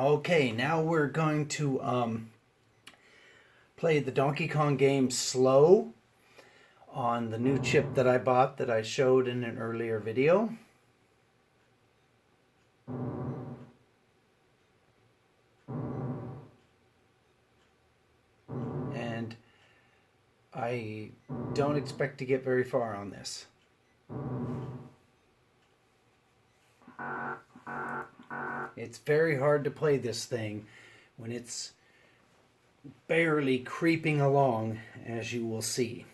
Okay, now we're going to play the Donkey Kong game slow on the new chip that I bought that I showed in an earlier video. And I don't expect to get very far on this. It's very hard to play this thing when it's barely creeping along, as you will see.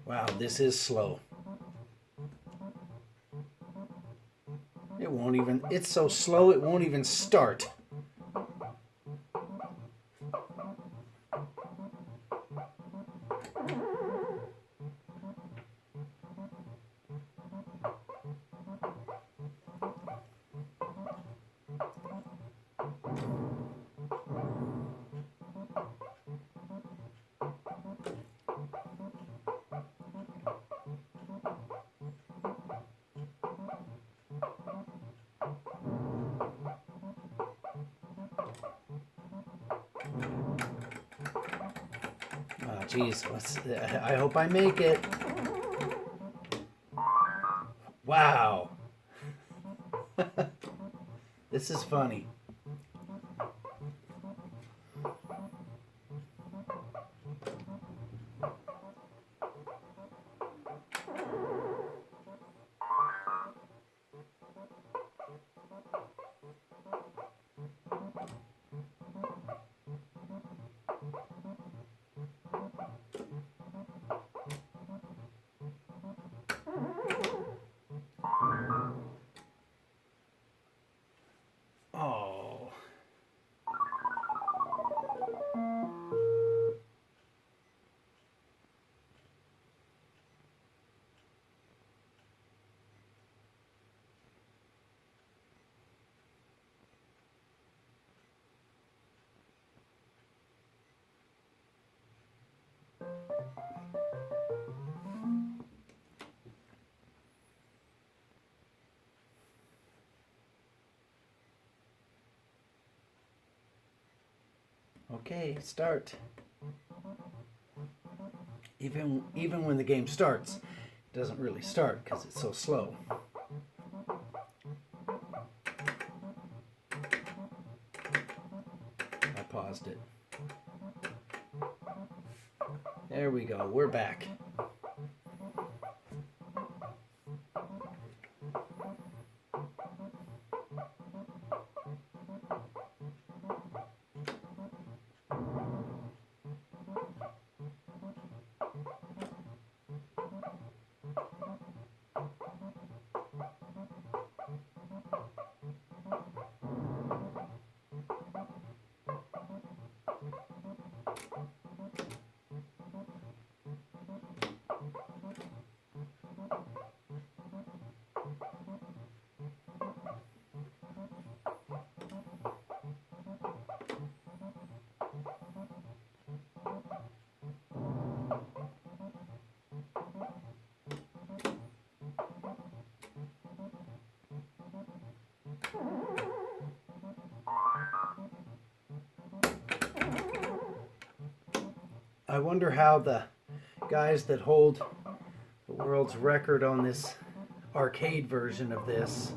Wow, this is slow. It's so slow it won't even start. Oh, geez, I hope I make it. Wow. This is funny. Oh. Okay, start. Even when the game starts, it doesn't really start because it's so slow. I paused it. There we go, we're back. I wonder how the guys that hold the world's record on this arcade version of this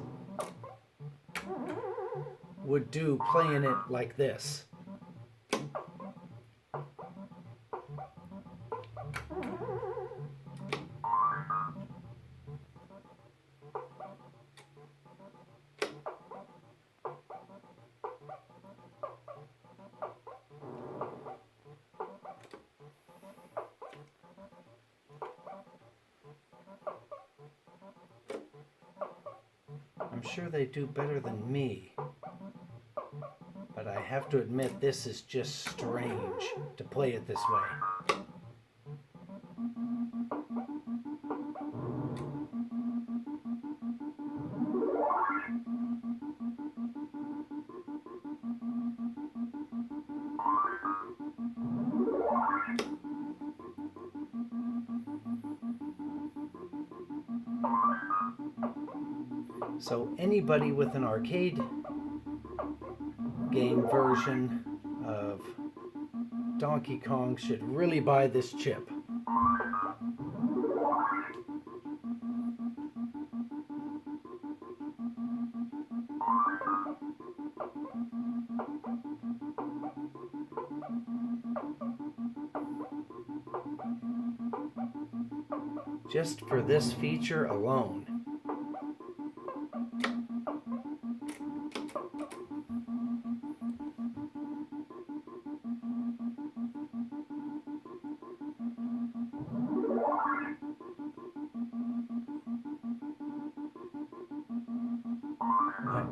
would do playing it like this. I'm sure they do better than me, but I have to admit this is just strange to play it this way. So anybody with an arcade game version of Donkey Kong should really buy this chip. Just for this feature alone.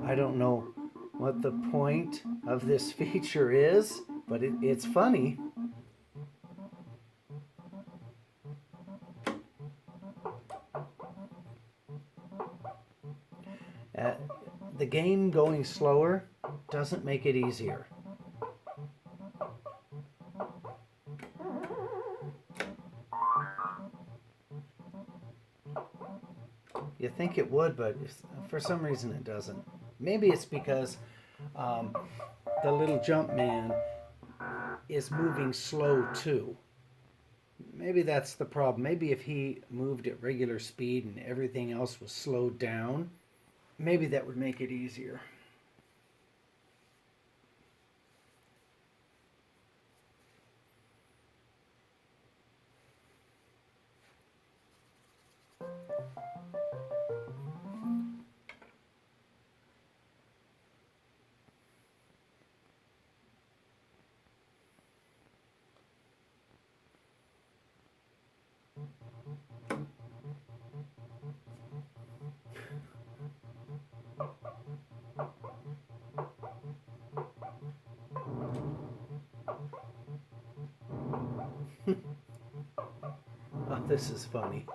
I don't know what the point of this feature is, but it's funny. The game going slower doesn't make it easier. You think it would, but for some reason it doesn't. Maybe it's because the little jump man is moving slow too. Maybe that's the problem. Maybe if he moved at regular speed and everything else was slowed down, maybe that would make it easier. Oh, this is funny.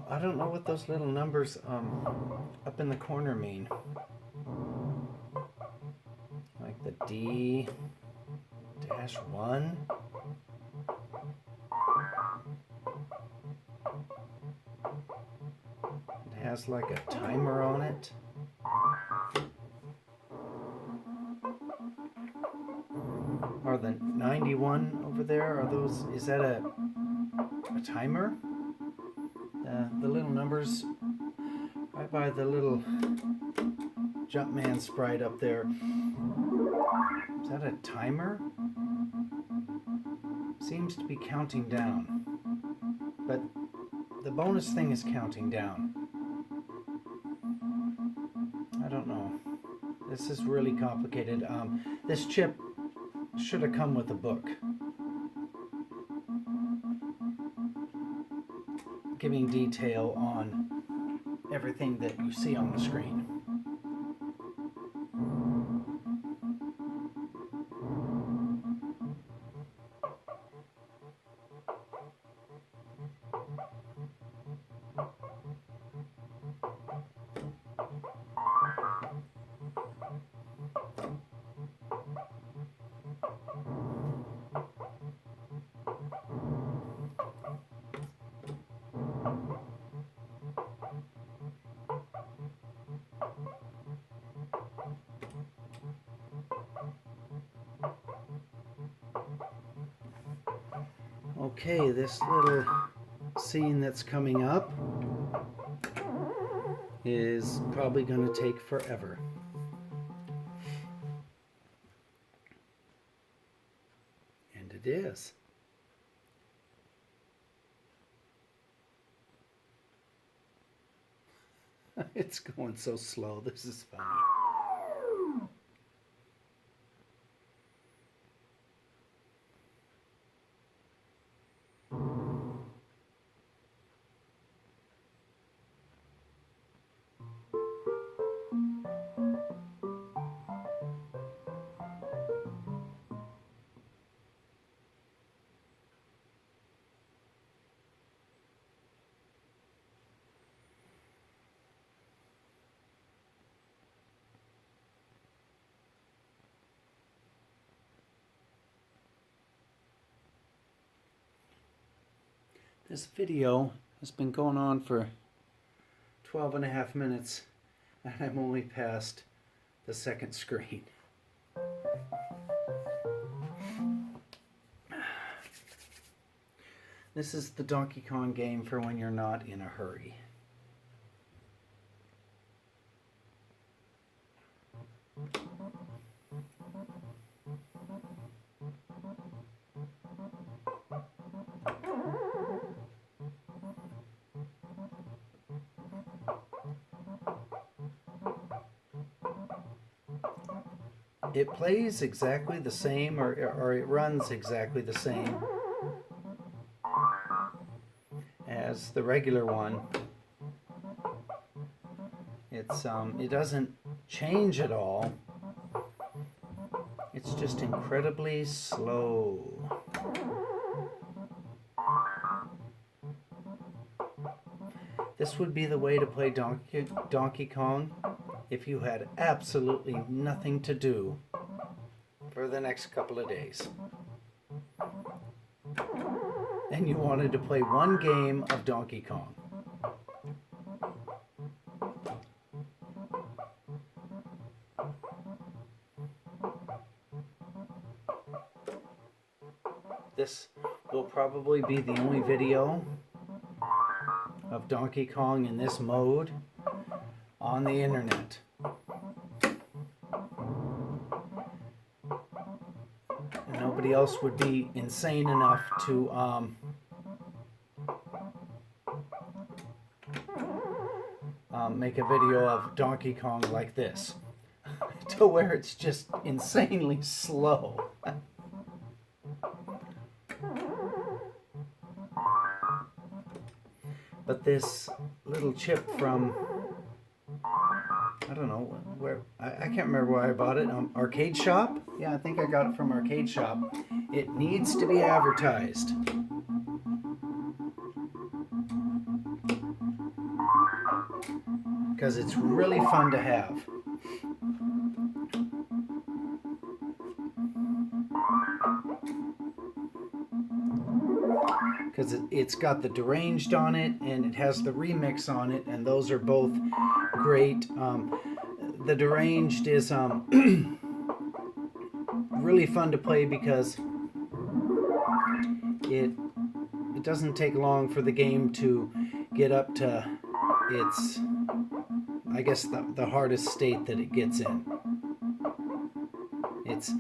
I don't know what those little numbers up in the corner mean. Like the D-1. It has like a timer on it. Or the 91 over there, are those, is that a timer? The little numbers right by the little Jumpman sprite up there. Is that a timer? Seems to be counting down. But the bonus thing is counting down. This is really complicated. This chip should have come with a book giving detail on everything that you see on the screen. Okay, this little scene that's coming up is probably going to take forever. And it is. It's going so slow. This is funny. This video has been going on for 12 and a half minutes, and I'm only past the second screen. This is the Donkey Kong game for when you're not in a hurry. It plays exactly the same, or it runs exactly the same as the regular one. It doesn't change at all. It's just incredibly slow. This would be the way to play Donkey Kong if you had absolutely nothing to do for the next couple of days, and you wanted to play one game of Donkey Kong. This will probably be the only video of Donkey Kong in this mode on the internet. And nobody else would be insane enough to make a video of Donkey Kong like this, to where it's just insanely slow. But this little chip from, I don't know where, I can't remember where I bought it. Arcade Shop? Yeah, I think I got it from Arcade Shop. It needs to be advertised. Because it's really fun to have. Because it's got the Deranged on it, and it has the remix on it, and those are both great. The Deranged is really fun to play because it doesn't take long for the game to get up to its, I guess, the hardest state that it gets in. It's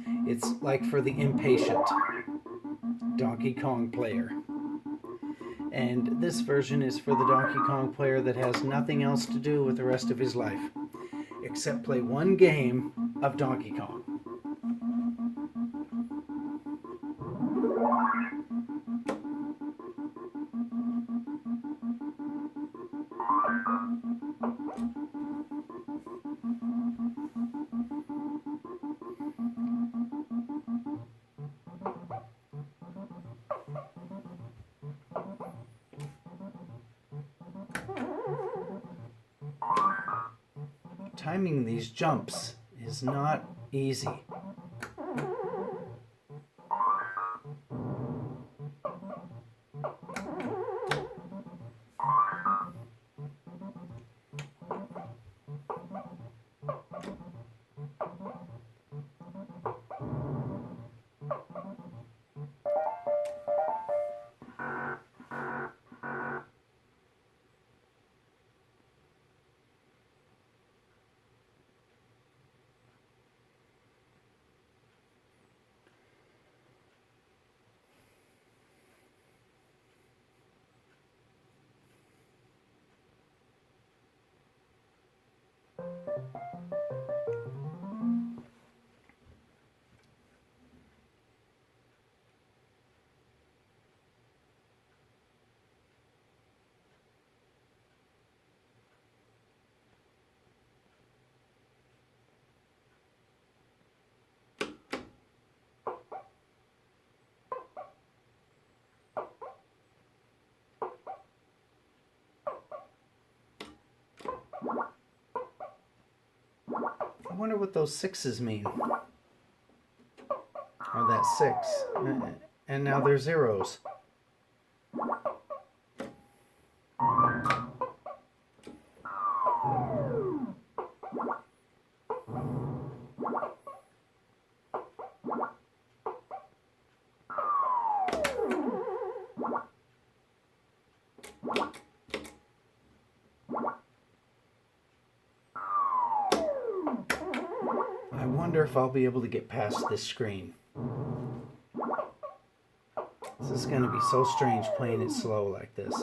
like for the impatient Donkey Kong player. And this version is for the Donkey Kong player that has nothing else to do with the rest of his life except play one game of Donkey Kong. Timing these jumps is not easy. I wonder what those sixes mean. Or that six. And now they're zeros. I wonder if I'll be able to get past this screen. This is going to be so strange playing it slow like this.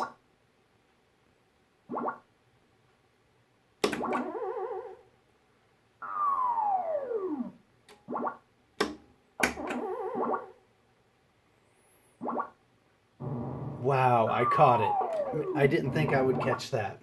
Wow, I caught it. I didn't think I would catch that.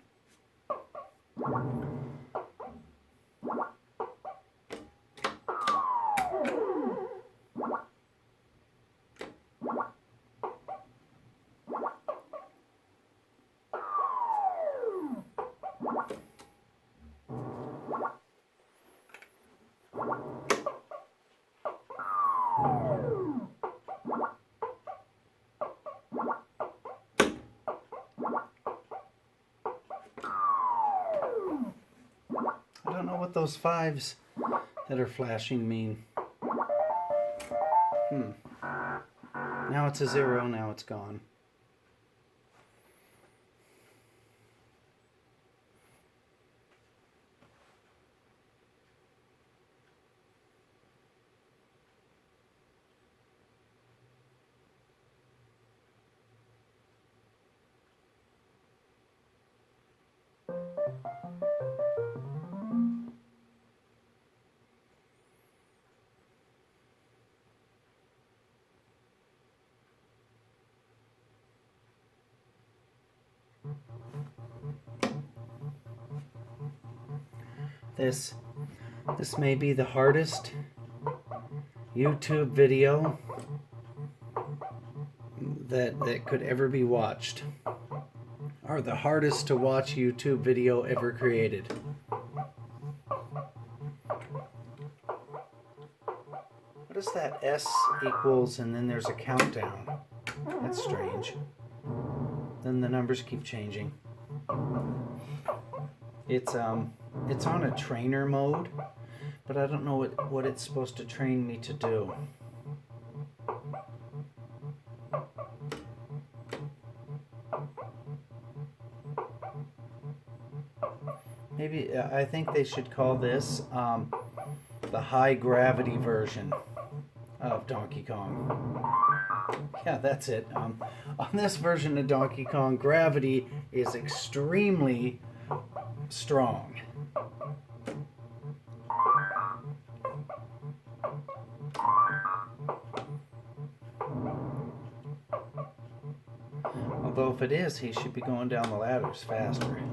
I don't know what those fives that are flashing mean. Now it's a zero, now it's gone. This may be the hardest YouTube video that could ever be watched, or the hardest to watch YouTube video ever created. What is that S equals and then there's a countdown? That's strange. Then the numbers keep changing. It's on a trainer mode, but I don't know what it's supposed to train me to do. Maybe I think they should call this the high gravity version of Donkey Kong. Yeah, that's it. On this version of Donkey Kong, gravity is extremely strong. Although if it is, he should be going down the ladders faster.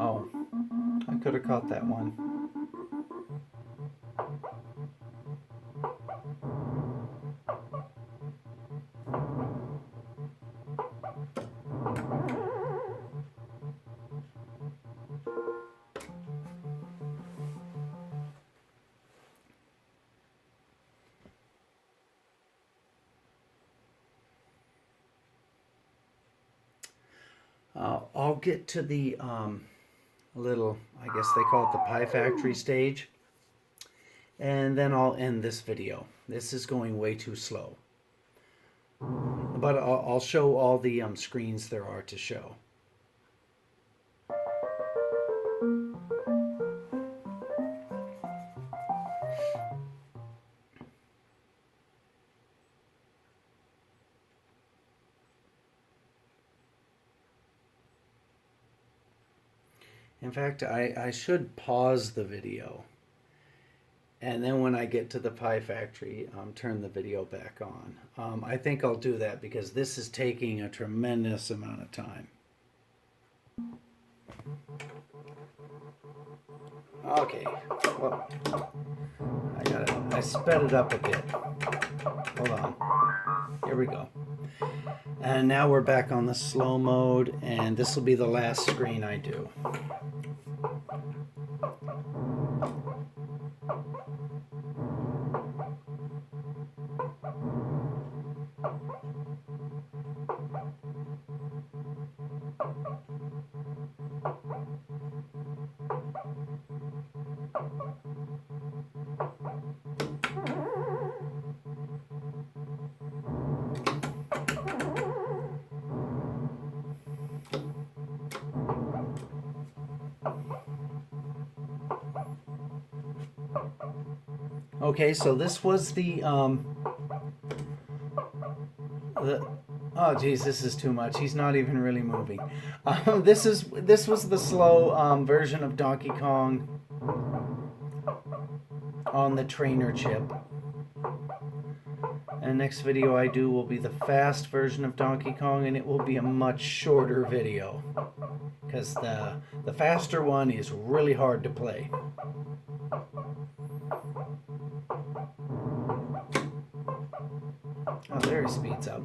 Oh, I could have caught that one. I'll get to the little, I guess they call it the pie factory stage, and then I'll end this video. This is going way too slow, but I'll show all the screens there are to show. In fact, I should pause the video, and then when I get to the pie factory, turn the video back on. I think I'll do that because this is taking a tremendous amount of time. Okay, well, I sped it up a bit. Hold on. Here we go. And now we're back on the slow mode, and this will be the last screen I do. Okay, so this was the Oh geez, this is too much. He's not even really moving. This was the slow version of Donkey Kong on the trainer chip. And next video I do will be the fast version of Donkey Kong, and it will be a much shorter video because the faster one is really hard to play. Oh, there he speeds up.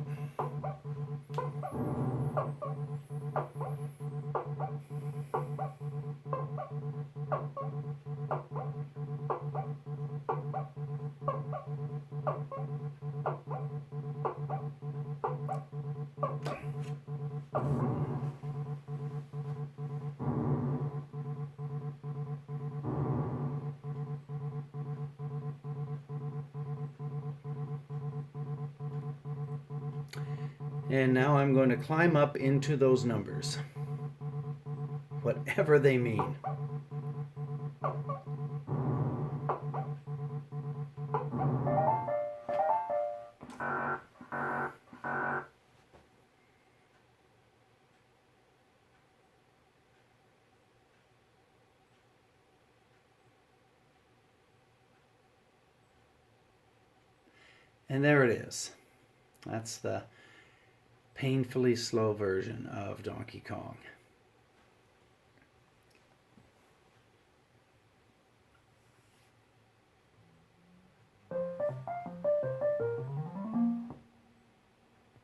And now I'm going to climb up into those numbers, whatever they mean. And there it is. That's the painfully slow version of Donkey Kong.